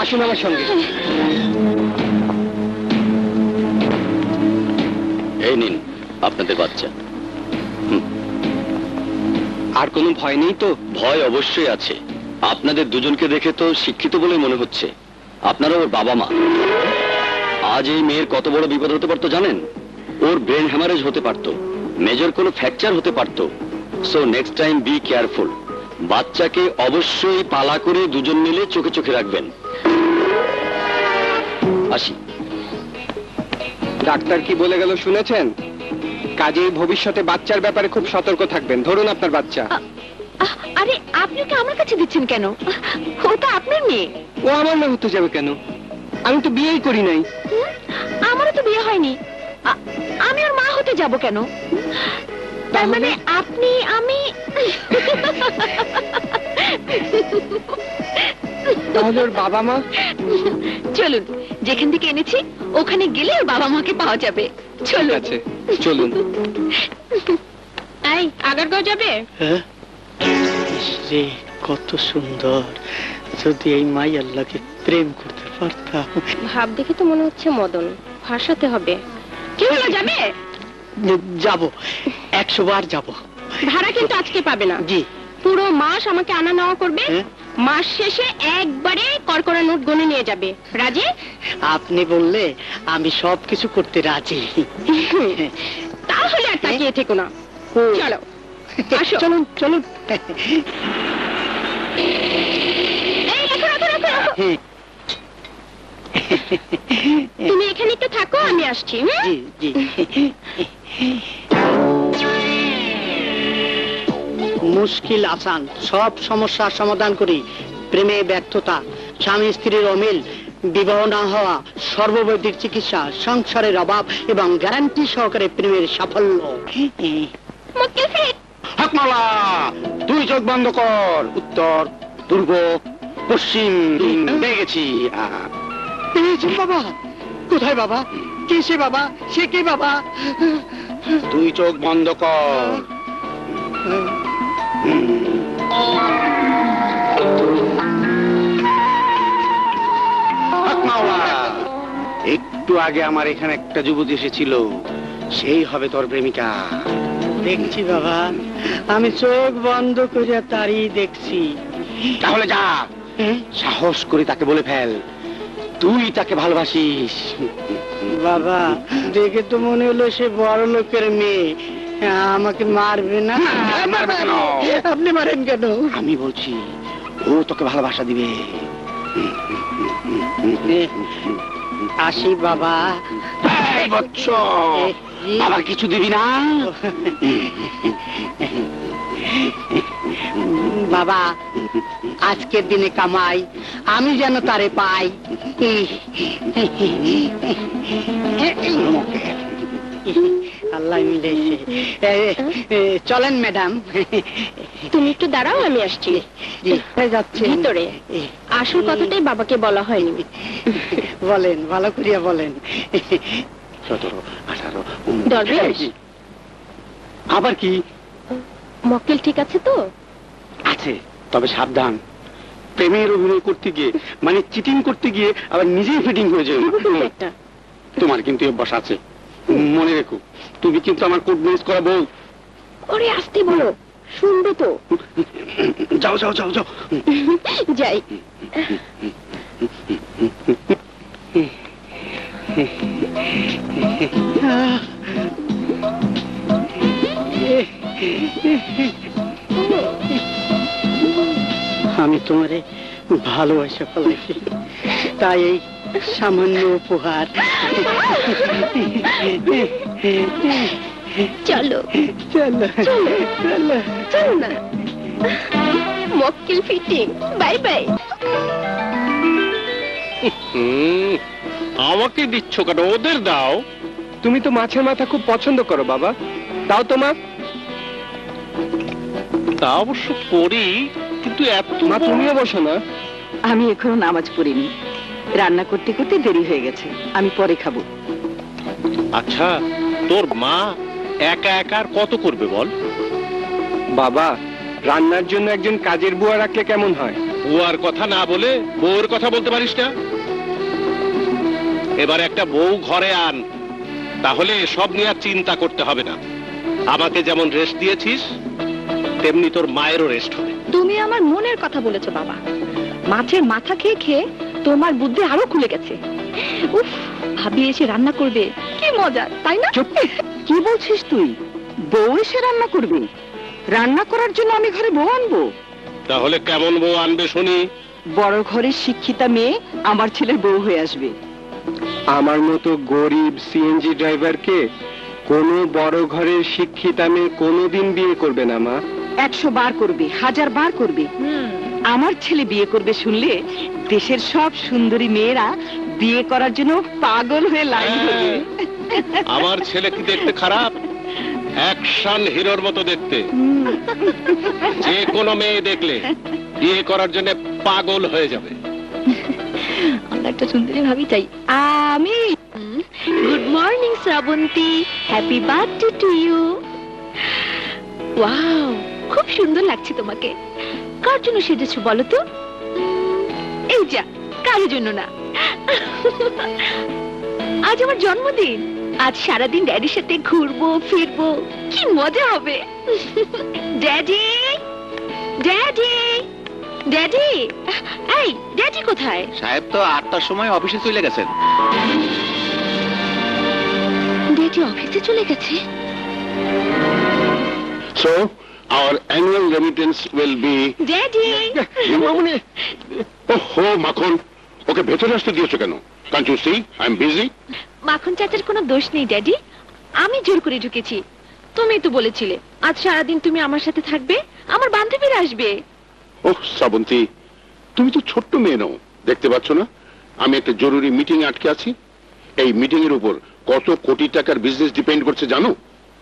আসুন আমার সঙ্গে। এই নিন আপনাদের বাচ্চা। আর কোনো ভয় নেই তো? ভয় অবশ্যই আছে। আপনাদের দুজনকে দেখে তো শিক্ষিত বলে মনে হচ্ছে। আপনারা ওর বাবা মা। আজ এই মেয়ের কত বড় বিপদ হতে পারতো জানেন? ওর ব্রেন হ্যামারেজ হতে পারতো, মেজর কোনো ফ্র্যাকচার হতে পারতো। So next time be careful. বাচ্চাকে অবশ্যই পালা করে দুজন মিলে চোখে চোখে রাখবেন। আসি। ডাক্তার কি বলে গেল শুনেছেন? কাজেই ভবিষ্যতে বাচ্চার ব্যাপারে খুব সতর্ক থাকবেন। ধরুন আপনার বাচ্চা। আরে আপনি ওকে আমার কাছে দিচ্ছেন কেন? ও তো আপনার মেয়ে। ও আমার না হতে যাবে কেন? আমি তো বিয়েই করি নাই। আমারও তো বিয়ে হয়নি। আমি ওর মা হতে যাব কেন? তার মানে আপনি আমি তাহলে ওর বাবা মা? চলুন, যেখান থেকে এনেছি ওখানে গেলে ওর বাবা মাকে পাওয়া যাবে। চলুন। আছে, চলুন। এই আগারগাঁও যাবে? রে কত সুন্দর! যদি এই মাই আল্লাহকে প্রেম করতে পারতাম। ভাব দেখে তো মনে হচ্ছে মদন, ভাসাতে হবে। কি হলো, যাবে? যাব, 100 বার যাব। ভাড়া কিন্তু আজকে পাবে না। জি। পুরো মাস আমাকে আনা নেওয়া করবে। মাস শেষে একবারে করকরা নোট গুনে নিয়ে যাবে। রাজি? আপনি বললে আমি সবকিছু করতে রাজি। তাহলে আর তাকিয়ে থেকো না, চলো আসো। চলুন চলুন। এই রাখো রাখো রাখো রাখো। তুমি এখানে একটু থাকো, আমি আসছি। জি জি। মুশকিল আসান, সব সমস্যার সমাধান করি। প্রেমে ব্যর্থতা, স্বামী স্ত্রীর অমিল, বিবাহ না হওয়া, সর্ববৈদিক চিকিৎসা, সংসারের অভাব এবং গ্যারান্টি সহকারে প্রেমের সাফল্য। হাকমালা, তুই চোখ বন্ধ কর। উত্তর, পূর্ব, পশ্চিম পেয়ে গেছি। পেয়েছেন বাবা? কোথায় বাবা? কে সে বাবা? সে কে বাবা? তুই চোখ বন্ধ কর। একটু আগে আমার এখানে একটা যুবতী এসেছিল, সেই হবে তোর প্রেমিকা। দেখছি বাবা, আমি চোখ বন্ধ করে তারই দেখছি। তাহলে যা, সাহস করে তাকে বলে ফেল তুই তাকে ভালোবাসিস। বাবা, দেখে তো মনে হলো সে বড় লোকের মেয়ে। আমাকে মারবে না? মারবে কেন? আপনি মারেন কেন? আমি বলছি ও তোকে ভালোবাসা দিবে। আসি বাবা। বৎস, আবার কিছু দিবি না? বাবা, আজকের দিনে কামাই, আমি যেন তারে পাই। আল্লাহ মিলেছে। চলেন ম্যাডাম। তুমি একটু দাঁড়াও, আমি আসছি। যাচ্ছে ভিতরে আসল কথাটাই বাবাকে বলা হয়নি। বলেন, ভালো করিয়া বলেন। 17, 18, দরবেশ, আবার কি? মক্কেল ঠিক আছে তো? আছে, তবে সাবধান। প্রেমের অভিনয় করতে গিয়ে, মানে চিটিং করতে গিয়ে আবার নিজেই ফিটিং হয়ে যাবে। তোমার কিন্তু অভ্যাস আছে, মনে রেখো। তুমি কিন্তু আমার কোড ম্যানেজ করা বউ। ওরে আসতে বলো, শুনবে তো। যাও যাও যাও যাও। যাই। আমি তোমারে ভালোবাসা ফেলেছি, তাই এই সামান্য উপহার। চলো চলো চলো চলো চলো না। মক্কেল ফিটিং, বাই বাই। আমাকে দিচ্ছ কেন? ওদের দাও। তুমি তো মাছের মাথা খুব পছন্দ করো বাবা, দাও তো মা। তা অবশ্য করি, কিন্তু এত মা তুমিও বসো না। আমি এখনো নামাজ পড়িনি, রান্না করতে করতে দেরি হয়ে গেছে, আমি পরে খাবো। আচ্ছা, তোর মা একা একা আর কত করবে বল? বাবা, রান্নার জন্য একজন কাজের বুয়া রাখলে কেমন হয়? বুয়ার কথা না বলে বউর কথা বলতে পারিস না? এবার একটা বউ ঘরে আন, তাহলে এসব নিয়ে আর চিন্তা করতে হবে না। আমাকে যেমন রেস্ট দিয়েছিস, তেমনি তোর মায়েরও রেস্ট হবে। তুমি আমার মনের কথা বলেছো বাবা। মাছের মাথা খেয়ে খেয়ে তোমার বুদ্ধি আরো খুলে গেছে। উফ, ভাবি এসে রান্না করবে, কি মজা, তাই না? চুপ! কি বলছিস তুই? বউ এসে রান্না করবে? রান্না করার জন্য আমি ঘরে বউ আনবো? তাহলে কেমন বউ আনবে শুনি? বড় ঘরের শিক্ষিতা মেয়ে আমার ছেলের বউ হয়ে আসবে। আমার মতো গরিব সিএনজি ড্রাইভারকে কোনো বড় ঘরের শিক্ষিতা মেয়ে কোনোদিন বিয়ে করবে না মা। 100 বার করবে, 1000 বার করবে। আমার ছেলে বিয়ে করবে শুনলে দেশের সব সুন্দরী মেয়েরা বিয়ে করার জন্য পাগল হয়ে লাইন ধরবে। আমার ছেলে কি দেখতে খারাপ? অ্যাকশন হিরোর মতো দেখতে। যে কোনো মেয়ে দেখলে বিয়ে করার জন্য পাগল হয়ে যাবে। আমরা একটা সুন্দরী ভাবি চাই। আমি good morning Srabanti, happy birthday to you. Wow, খুব সুন্দর লাগছে তোমাকে। কার জন্য সেজেছো বলো তো? এই যা, কারোর জন্য না। আজ আমার জন্মদিন। আজ সারাদিন ড্যাডির সাথে ঘুরবো ফিরবো, কি মজা হবে। ড্যাডি, ড্যাডি, ড্যাডি, এই ড্যাডি কোথায়? সাহেব তো 8টার সময় অফিসে চলে গেছেন। ড্যাডি অফিসে চলে গেছে? So, our annual remittance will be... daddy, মামুনি! ওহো, মাখন! ওকে ভেতরে আসতে দিয়েছো কেন? Can't you see? I'm busy. মাখন চাচার কোনো দোষ নেই ড্যাডি, আমি জোর করে ঢুকেছি। তুমি তো বলেছিলে আজ সারাদিন তুমি আমার সাথে থাকবে, আমার বান্ধবীরা আসবে। ওহ, শ্রাবন্তী, তুমি তো ছোট্ট মেয়ে নও, দেখতে পাচ্ছ না? আমি একটা জরুরি মিটিং আটকে আছি। এই মিটিং এর উপর কত কোটি টাকার বিজনেস ডিপেন্ড করছে জানো?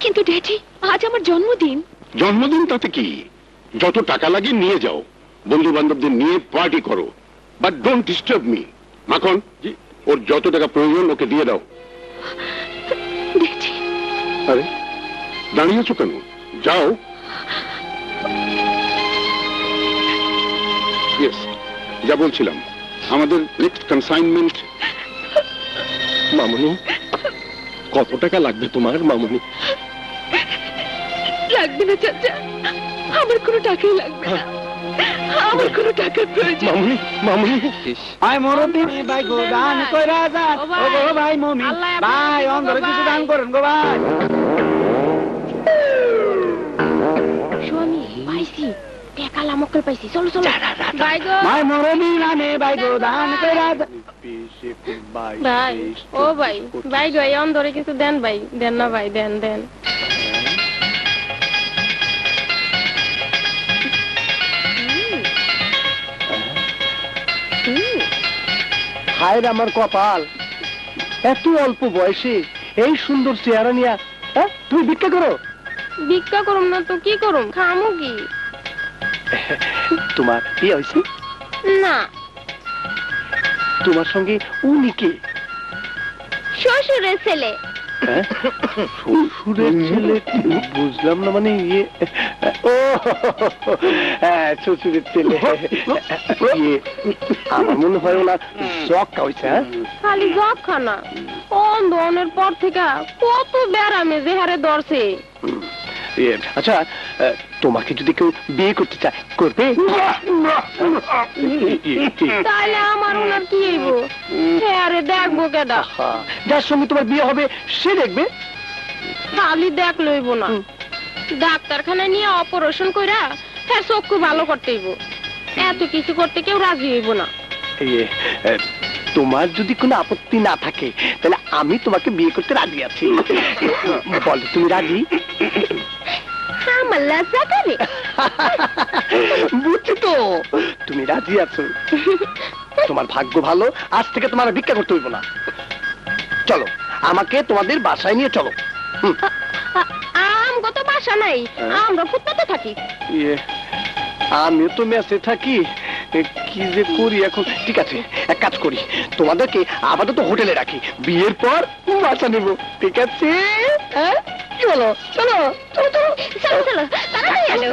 কিন্তু ড্যাডি, আজ আমার জন্মদিন। জন্মদিন তাতে কি? যত টাকা লাগে নিয়ে যাও, বন্ধু বান্ধবদের নিয়ে পার্টি করো, বাট ডোন্ট ডিস্টার্ব মি। মাখন, ওর যত টাকা প্রয়োজন ওকে দিয়ে দাও। ড্যাডি, আরে দাঁড়িয়ে আছো কেন? যাও। ইয়েস, যা বলছিলাম, আমাদের নেক্সট কনসাইনমেন্ট। মামুনি, কত টাকা লাগবে তোমার মামুনি? লাগবে না চাচা, আমার কোনো টাকাই লাগবে না। আমার কোনো টাকার প্রয়োজন। মামুনি, মামুনি, ভাই মরবি ভাই গো দান কইরা যান। ও গো ভাই মমি, ভাই অন্ধরে কিছু দান করেন গো ভাই। স্বামী পাইছি, টাকা লামকল পাইছি, চলো চলো। ভাই গো, ভাই মরবি নামে ভাই গো দান কইরা যান। ভাই, ও ভাই, ভাই গো এই অন্ধরে কিছু দেন ভাই, দেন না ভাই, দেন দেন। হায় রে আমার কপাল, এত অল্প বয়সে এই সুন্দর চেহারা নিয়া তুমি ভিক্ষা করো? ভিক্ষা করুম না তো কি করুম, খামু কি? তোমার বিয়ে হয়েছে? না, তোমার সঙ্গে উনি কে? শ্বশুরের ছেলে। শ্বশুরের ছেলে? বুঝলাম না, মানে ইয়ে, ও হ্যাঁ, শ্বশুরের ছেলে। ইয়ে, আমার মনে হয় ওনার জক্কা হয়েছে। হ্যাঁ, খালি যক্ষানা, অন্ধনের পর থেকে কত ব্যারামে যে হারে ধরছে। আচ্ছা, তোমাকে যদি কেউ বিয়ে করতে চায়, করবে? তাহলে আমার ওনার কি হইব? আরে দেখবো কেডা? যার সঙ্গে তোমার বিয়ে হবে সে দেখবে। খালি দেখ লইব না, ডাক্তারখানায় নিয়ে অপারেশন কইরা হ্যাঁ চক্ষু ভালো করতে হইব। এত কিছু করতে কেউ রাজি হইব না। তোমার যদি কোনো আপত্তি না থাকে তাহলে আমি তোমাকে বিয়ে করতে রাজি আছি। বলো, তুমি রাজি? আমার লজ্জা করে। বুঝছি তো, তুমি রাজি আছো। তোমার ভাগ্য ভালো, আজ থেকে তোমার আর ভিক্ষা করতে হইব না। চলো, আমাকে তোমাদের বাসায় নিয়ে চলো। আমগো তো বাসা নাই, আমরা ফুটপাতে থাকি। আমিও তো মেসে থাকি, কি যে করি এখন। ঠিক আছে, এক কাজ করি, তোমাদেরকে আপাতত হোটেলে রাখি, বিয়ের পর বাসা নেব। ঠিক আছে? হ্যাঁ, কি বলো? চলো চলো চলো চলো চলো, তাড়াতাড়ি এলো।